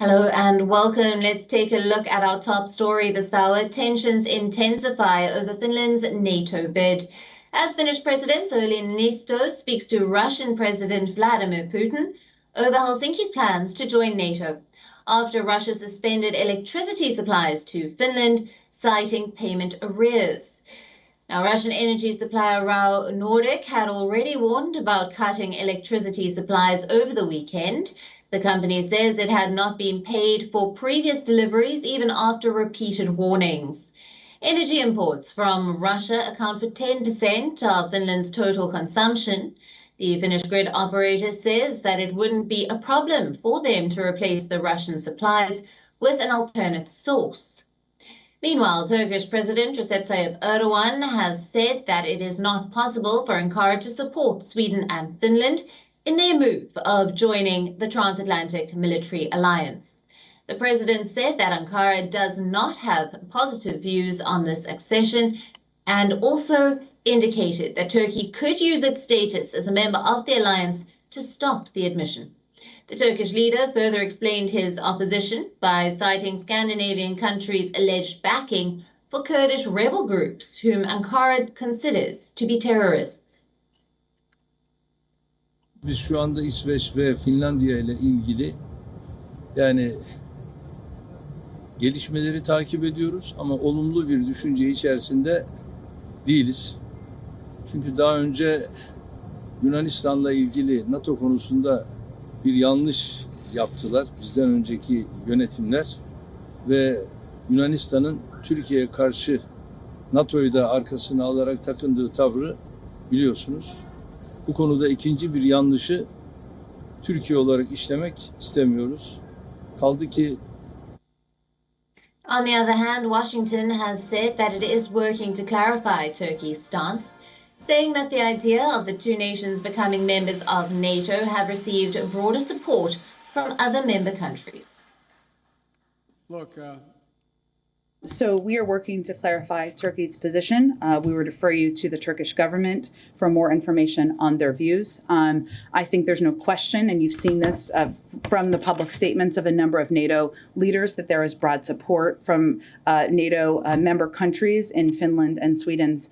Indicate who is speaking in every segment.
Speaker 1: Hello and welcome. Let's take a look at our top story this hour. Tensions intensify over Finland's NATO bid. As Finnish President Sauli Niinisto speaks to Russian President Vladimir Putin over Helsinki's plans to join NATO, after Russia suspended electricity supplies to Finland, citing payment arrears. Now, Russian energy supplier RAO Nordic had already warned about cutting electricity supplies over the weekend. The company says it had not been paid for previous deliveries, even after repeated warnings. Energy imports from Russia account for 10% of Finland's total consumption. The Finnish grid operator says that it wouldn't be a problem for them to replace the Russian supplies with an alternate source. Meanwhile, Turkish President Recep Tayyip Erdogan has said that it is not possible for Ankara to support Sweden and Finland in their move of joining the transatlantic military alliance. The president said that Ankara does not have positive views on this accession and also indicated that Turkey could use its status as a member of the alliance to stop the admission. The Turkish leader further explained his opposition by citing Scandinavian countries' alleged backing for Kurdish rebel groups whom Ankara considers to be terrorists.
Speaker 2: Biz şu anda İsveç ve Finlandiya ile ilgili gelişmeleri takip ediyoruz ama olumlu bir düşünce içerisinde değiliz. Çünkü daha önce Yunanistan'la ilgili NATO konusunda bir yanlış yaptılar bizden önceki yönetimler ve Yunanistan'ın Türkiye'ye karşı NATO'yu da arkasına alarak takındığı tavrı biliyorsunuz. Bu konuda ikinci bir yanlışı Türkiye olarak işlemek istemiyoruz. Kaldı ki
Speaker 1: On the other hand, Washington has said that it is working to clarify Turkey's stance, saying that the idea of the two nations becoming members of NATO have received broader support from other member countries.
Speaker 3: So we are working to clarify Turkey's position. We would refer you to the Turkish government for more information on their views. I think there's no question, and you've seen this from the public statements of a number of NATO leaders, that there is broad support from NATO member countries in Finland and Sweden's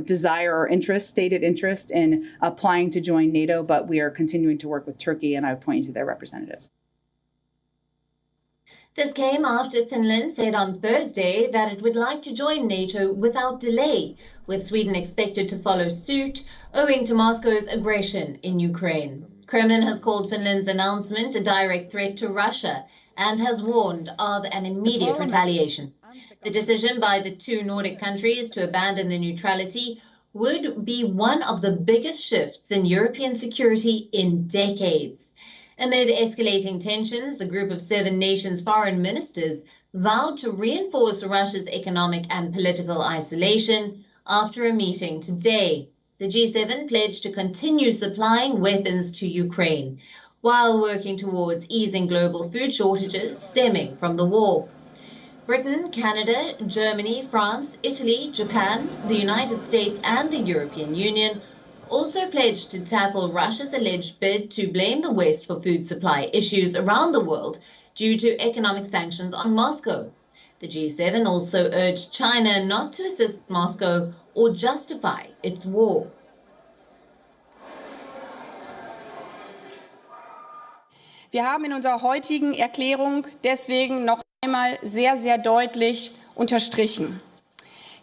Speaker 3: desire or interest, stated interest in applying to join NATO, but we are continuing to work with Turkey, and I would point you to their representatives.
Speaker 1: This came after Finland said on Thursday that it would like to join NATO without delay, with Sweden expected to follow suit, owing to Moscow's aggression in Ukraine. Kremlin has called Finland's announcement a direct threat to Russia and has warned of an immediate retaliation. The decision by the two Nordic countries to abandon their neutrality would be one of the biggest shifts in European security in decades. Amid escalating tensions, the group of 7 nations' foreign ministers vowed to reinforce Russia's economic and political isolation after a meeting today. The G7 pledged to continue supplying weapons to Ukraine while working towards easing global food shortages stemming from the war. Britain, Canada, Germany, France, Italy, Japan, the United States and the European Union also pledged to tackle Russia's alleged bid to blame the West for food supply issues around the world due to economic sanctions on Moscow. The G7 also urged China not to assist Moscow or justify its war.
Speaker 4: Wir haben in unserer heutigen Erklärung deswegen noch einmal sehr, sehr deutlich unterstrichen: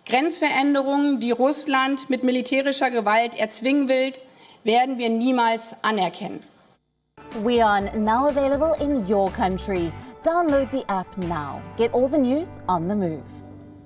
Speaker 4: Grenzveränderungen, die Russland mit militärischer Gewalt erzwingen will, werden wir niemals anerkennen.
Speaker 5: WION now available in your country. Download the app now. Get all the news on the move.